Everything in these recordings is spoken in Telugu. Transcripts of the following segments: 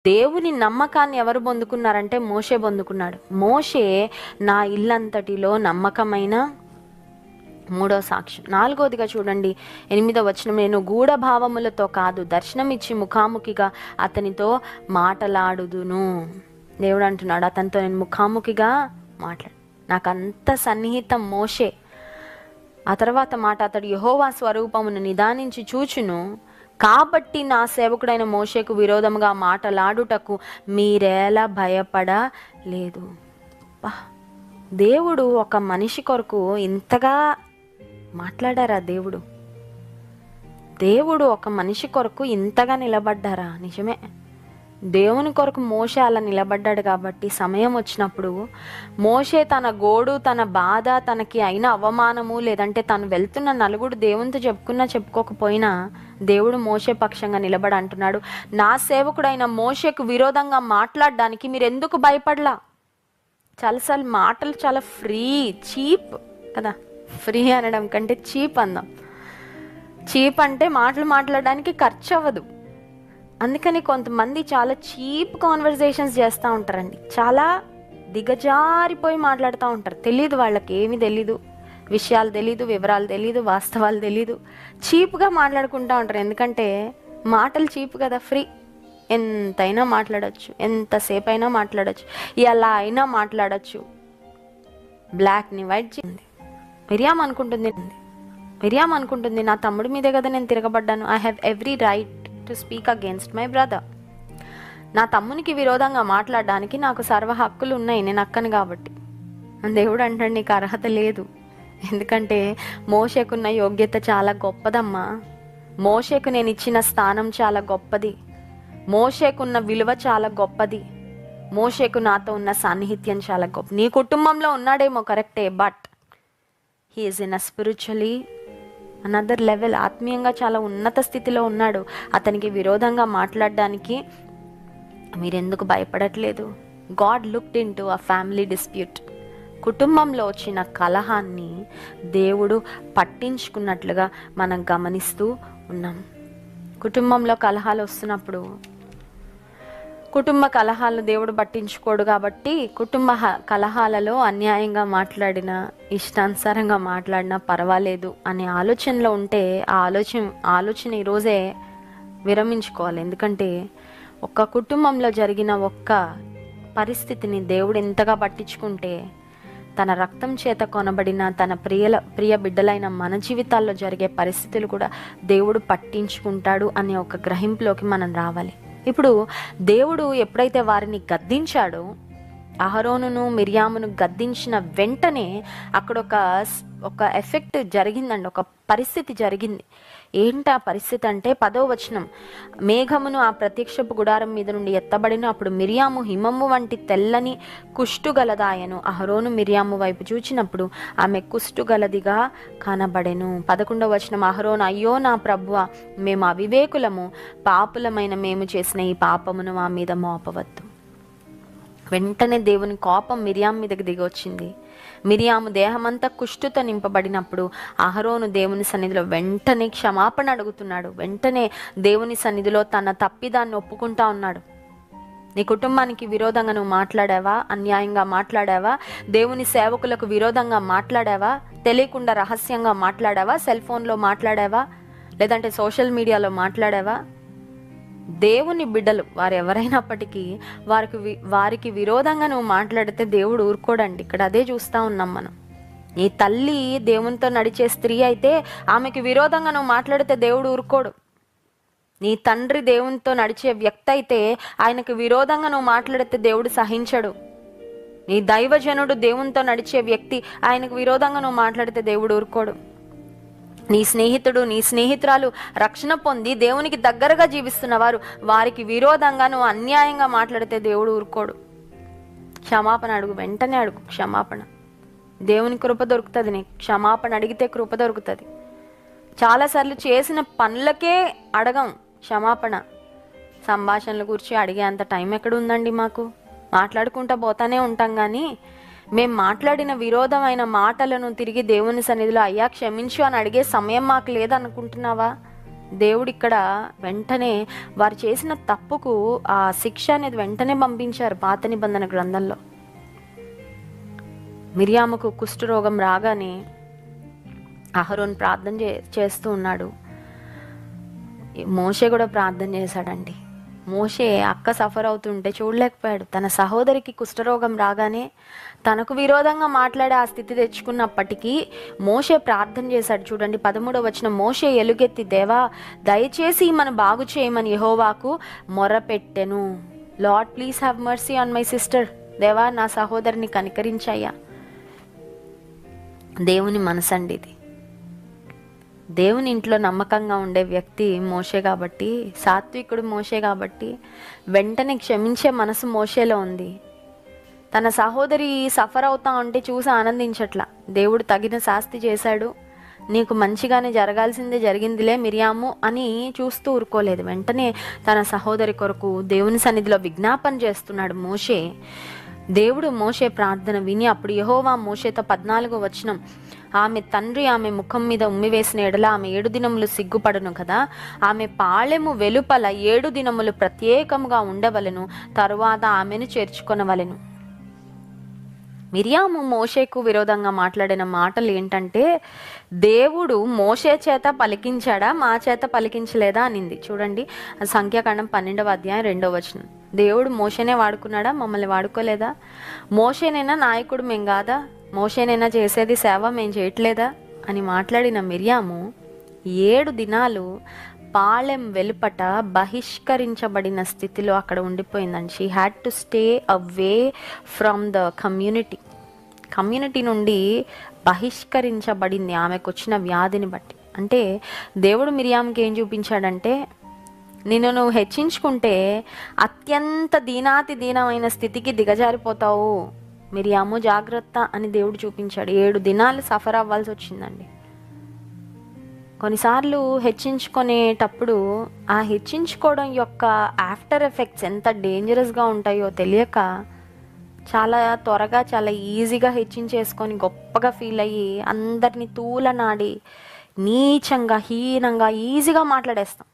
దేవుని నమ్మకాన్ని ఎవరు పొందుకున్నారంటే మోషే పొందుకున్నాడు. మోషే నా ఇల్లంతటిలో నమ్మకమైన మూడో సాక్ష్యం. 4వదిగా చూడండి 8వ వచనం, నేను గూఢభావములతో కాదు దర్శనమిచ్చి ముఖాముఖిగా అతనితో మాటలాడుదును. దేవుడు అంటున్నాడు, అతనితో నేను ముఖాముఖిగా మాట్లాడు. నాకు అంత సన్నిహితం మోషే. ఆ తర్వాత మాట, అతడు యెహోవా స్వరూపమును నిదానించి చూచును, కాబట్టి నా సేవకుడైన మోషేకు విరోధముగా మాటలాడుటకు మీరేలా భయపడలేదు. దేవుడు ఒక మనిషి కొరకు ఇంతగా మాట్లాడారా? దేవుడు ఒక మనిషి కొరకు ఇంతగా నిలబడ్డారా? నిజమే, దేవుని కొరకు మోషే అలా నిలబడ్డాడు కాబట్టి సమయం వచ్చినప్పుడు మోషే తన గోడు, తన బాధ, తనకి అయిన అవమానము, లేదంటే తను వెళ్తున్న నలుగురు దేవునితో చెప్పుకున్నా చెప్పుకోకపోయినా దేవుడు మోషే పక్షంగా నిలబడి అంటున్నాడు, నా సేవకుడైన మోషేకు విరోధంగా మాట్లాడడానికి మీరు ఎందుకు భయపడలా? చాలాసార్లు మాటలు చాలా చీప్ కదా. ఫ్రీ అనడం కంటే చీప్ అందాం. చీప్ అంటే మాటలు మాట్లాడడానికి ఖర్చు అవ్వదు. అందుకని కొంతమంది చాలా చీప్ కాన్వర్జేషన్స్ చేస్తూ ఉంటారండి. చాలా దిగజారిపోయి మాట్లాడుతూ ఉంటారు. తెలీదు, వాళ్ళకి ఏమీ తెలీదు, విషయాలు తెలీదు, వివరాలు తెలీదు, వాస్తవాలు తెలీదు, చీప్గా మాట్లాడుకుంటూ ఉంటారు. ఎందుకంటే మాటలు చీప్ కదా, ఫ్రీ. ఎంతైనా మాట్లాడచ్చు, ఎంతసేపు అయినా మాట్లాడచ్చు, ఎలా అయినా మాట్లాడచ్చు. బ్లాక్ని వైట్ చేయండి. మిరియాం అనుకుంటుంది నా తమ్ముడి మీదే కదా నేను తిరగబడ్డాను. I have every right to speak against my brother. నా తమ్మునికి విరోధంగా మాట్లాడడానికి నాకు సర్వ హక్కులు ఉన్నాయి, నేను అక్కను కాబట్టి. దేవుడు అంటాడు, నీకు అర్హత లేదు. ఎందుకంటే మోషేకున్న యోగ్యత చాలా గొప్పదమ్మా. మోషేకు నేను ఇచ్చిన స్థానం చాలా గొప్పది. మోషేకున్న విలువ చాలా గొప్పది. మోషేకు నాతో ఉన్న సాన్నిహిత్యం చాలా గొప్ప. నీ కుటుంబంలో ఉన్నాడేమో కరెక్టే, but he is in a spiritually another level. ఆత్మీయంగా చాలా ఉన్నత స్థితిలో ఉన్నాడు. అతనికి విరోధంగా మాట్లాడడానికి మీరెందుకు భయపడట్లేదు? God looked in to a family dispute. కుటుంబంలో వచ్చిన కలహాన్ని దేవుడు పట్టించుకున్నట్లుగా మనం గమనిస్తూ ఉన్నాం. కుటుంబంలో కలహాలు వస్తున్నప్పుడు కుటుంబ కలహాలు దేవుడు పట్టించుకోడు కాబట్టి కుటుంబ కలహాలలో అన్యాయంగా మాట్లాడినా, ఇష్టానుసారంగా మాట్లాడినా పర్వాలేదు అనే ఆలోచనలో ఉంటే ఆ ఆలోచన ఈరోజే విరమించుకోవాలి. ఎందుకంటే ఒక్క కుటుంబంలో జరిగిన ఒక్క పరిస్థితిని దేవుడు ఎంతగా పట్టించుకుంటే తన రక్తం చేత కొనబడిన తన ప్రియ బిడ్డలైన మన జీవితాల్లో జరిగే పరిస్థితులు కూడా దేవుడు పట్టించుకుంటాడు అనే ఒక గ్రహింపులోకి మనం రావాలి. ఇప్పుడు దేవుడు ఎప్పుడైతే వారిని గద్దించాడో, అహరోనును మిర్యామును గద్దించిన వెంటనే అక్కడ ఒక ఎఫెక్ట్ జరిగిందండి, ఒక పరిస్థితి జరిగింది. ఏంటి ఆ పరిస్థితి అంటే 10వ వచనం, మేఘమును ఆ ప్రత్యక్షపు గుడారం మీద నుండి ఎత్తబడిన అప్పుడు మిర్యాము హిమము వంటి తెల్లని కుష్టుగలదాయను. అహరోను మిర్యాము వైపు చూచినప్పుడు ఆమె కుష్టుగలదిగా కనబడెను. 11వ వచనం, అహరోను, అయ్యో నా ప్రభువా, మేము అవివేకులము, పాపులమైన మేము చేసిన ఈ పాపమును మా మీద మోపవద్దు. వెంటనే దేవుని కోపం మిర్యాం మీదకి దిగి వచ్చింది. మిర్యాము దేహమంతా కుష్టుతో నింపబడినప్పుడు అహరోను దేవుని సన్నిధిలో వెంటనే క్షమాపణ అడుగుతున్నాడు. వెంటనే దేవుని సన్నిధిలో తన తప్పిదాన్ని ఒప్పుకుంటా ఉన్నాడు. నీ కుటుంబానికి విరోధంగా నువ్వు మాట్లాడావా? అన్యాయంగా మాట్లాడావా? దేవుని సేవకులకు విరోధంగా మాట్లాడావా? తెలియకుండా రహస్యంగా మాట్లాడావా? సెల్ ఫోన్లో మాట్లాడావా? లేదంటే సోషల్ మీడియాలో మాట్లాడావా? దేవుని బిడ్డలు వారు ఎవరైనప్పటికీ వారికి విరోధంగా నువ్వు మాట్లాడితే దేవుడు ఊరుకోడండి. ఇక్కడ అదే చూస్తూ ఉన్నాం మనం. నీ తల్లి దేవునితో నడిచే స్త్రీ అయితే ఆమెకి విరోధంగా నువ్వు మాట్లాడితే దేవుడు ఊరుకోడు. నీ తండ్రి దేవునితో నడిచే వ్యక్తి అయితే ఆయనకు విరోధంగా నువ్వు మాట్లాడితే దేవుడు సహించడు. నీ దైవజనుడు దేవునితో నడిచే వ్యక్తి, ఆయనకు విరోధంగా నువ్వు మాట్లాడితే దేవుడు ఊరుకోడు. నీ స్నేహితుడు, నీ స్నేహితురాలు రక్షణ పొంది దేవునికి దగ్గరగా జీవిస్తున్నవారు, వారికి విరోధంగా నువ్వు అన్యాయంగా మాట్లాడితే దేవుడు ఊరుకోడు. క్షమాపణ అడుగు, వెంటనే అడుగు క్షమాపణ. దేవుని కృప దొరుకుతుంది. నీకు క్షమాపణ అడిగితే కృప దొరుకుతుంది. చాలాసార్లు చేసిన పనులకే అడగం క్షమాపణ. సంభాషణల గురించి అడిగే అంత టైం ఎక్కడ ఉందండి మాకు? మాట్లాడుకుంటా పోతానే ఉంటాం, కానీ మేము మాట్లాడిన విరోధమైన మాటలను తిరిగి దేవుని సన్నిధిలో అయ్యా క్షమించు అని అడిగే సమయం మాకు లేదనుకుంటున్నావా? దేవుడు ఇక్కడ వెంటనే వారు చేసిన తప్పుకు ఆ శిక్ష అనేది వెంటనే పంపించారు పాత నిబంధన గ్రంథంలో. మిరియాముకు కుష్ఠరోగం రాగానే అహరోన్ ప్రార్థన చేస్తూ ఉన్నాడు. మోషే కూడా ప్రార్థన చేశాడండి. మోషే అక్క సఫర్ అవుతుంటే చూడలేకపోయాడు. తన సహోదరికి కుష్ఠరోగం రాగానే తనకు విరోధంగా మాట్లాడే ఆ స్థితి తెచ్చుకున్నప్పటికీ మోషే ప్రార్థన చేశాడు. చూడండి 13వ వచనం, మోషే ఎలుగెత్తి, దేవా దయచేసి మన బాగు చేయమని యెహోవాకు మొరపెట్టెను. Lord please have mercy on my sister. దేవా నా సహోదరిని కనికరించయ్యా. దేవుని మనసండి ఇది. దేవుని ఇంట్లో నమ్మకంగా ఉండే వ్యక్తి మోషే కాబట్టి, సాత్వికుడు మోషే కాబట్టి వెంటనే క్షమించే మనసు మోషేలో ఉంది. తన సహోదరి సఫర్ అవుతా ఉంటే చూసి ఆనందించట్లా. దేవుడు తగిన శాస్తి చేశాడు, నీకు మంచిగానే జరగాల్సిందే జరిగిందిలే మిరియాము అని చూస్తూ ఊరుకోలేదు. వెంటనే తన సహోదరి కొరకు దేవుని సన్నిధిలో విజ్ఞాపన చేస్తున్నాడు మోషే. దేవుడు మోషే ప్రార్థన విని అప్పుడు యెహోవా మోషేతో 14వ వచనం, ఆమె తండ్రి ఆమె ముఖం మీద ఉమ్మివేసిన ఎడల ఆమె 7 దినములు సిగ్గుపడును కదా. ఆమె పాళెము వెలుపల 7 దినములు ప్రత్యేకముగా ఉండవలెను, తరువాత ఆమెను చేర్చుకొనవలెను. మిరియాము మోషేకు విరోధంగా మాట్లాడిన మాటలు ఏంటంటే, దేవుడు మోషే చేత పలికించాడా మా చేత పలికించలేదా అనింది. చూడండి సంఖ్యాకాండం 12వ అధ్యాయం 2వ వచనం. దేవుడు మోషేనే వాడుకున్నాడా, మమ్మల్ని వాడుకోలేదా? మోషేనైనా నాయకుడు మేం కాదా? మోషేనైనా చేసేది సేవ మేం చేయట్లేదా అని మాట్లాడిన మిరియాము 7 దినాలు పాళెం వెలుపట బహిష్కరించబడిన స్థితిలో అక్కడ ఉండిపోయిందండి. She had to stay away from the community నుండి బహిష్కరించబడింది ఆమెకు వచ్చిన వ్యాధిని బట్టి. అంటే దేవుడు మిరియాముకి ఏం చూపించాడంటే, నిన్ను నువ్వు హెచ్చించుకుంటే అత్యంత దీనాతి దీనమైన స్థితికి దిగజారిపోతావు మిరియాము, జాగ్రత్త అని దేవుడు చూపించాడు. 7 దినాలు సఫర్ అవ్వాల్సి వచ్చిందండి. కొన్నిసార్లు హెచ్చించుకునేటప్పుడు ఆ హెచ్చించుకోవడం యొక్క ఆఫ్టర్ ఎఫెక్ట్స్ ఎంత డేంజరస్గా ఉంటాయో తెలియక చాలా త్వరగా చాలా ఈజీగా హెచ్చించేసుకొని గొప్పగా ఫీల్ అయ్యి అందరినీ తూలనాడి నీచంగా హీనంగా ఈజీగా మాట్లాడేస్తాం.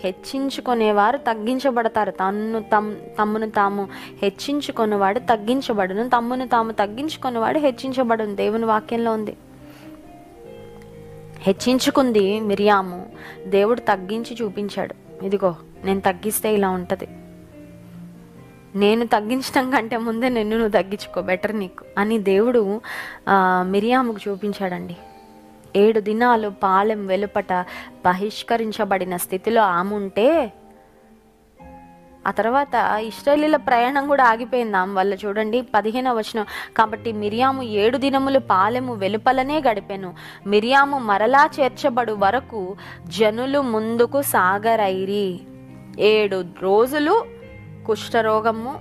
హెచ్చించుకునేవారు తగ్గించబడతారు. తమ్మును తాము హెచ్చించుకునేవాడు తగ్గించబడును, తమ్మును తాము తగ్గించుకునేవాడు హెచ్చించబడును. దేవుని వాక్యంలో ఉంది. హెచ్చించుకుంది మిరియాము, దేవుడు తగ్గించి చూపించాడు. ఇదిగో నేను తగ్గిస్తే ఇలా ఉంటుంది, నేను తగ్గించడం కంటే ముందే నువ్వు తగ్గించుకో, బెటర్ నీకు అని దేవుడు మిరియాముకు చూపించాడండి. 7 దినాలు పాలెం వెలుపట బహిష్కరించబడిన స్థితిలో ఆమె ఉంటే ఆ తర్వాత ఇశ్రాయేలీయుల ప్రయాణం కూడా ఆగిపోయింది ఆమె వల్ల. చూడండి 15వ వచనం, కాబట్టి మిరియాము 7 దినములు పాలెము వెలుపలనే గడిపెను. మిరియాము మరలా చేర్చబడు వరకు జనులు ముందుకు సాగరైరి. 7 రోజులు కుష్ఠరోగము,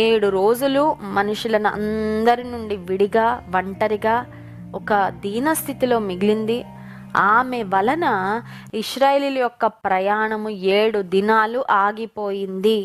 7 రోజులు మనుషులను అందరి నుండి విడిగా ఒంటరిగా ఒక దీన స్థితిలో మిగిలింది. ఆమె వలన ఇశ్రాయేలీయుల యొక్క ప్రయాణము 7 దినాలు ఆగిపోయింది.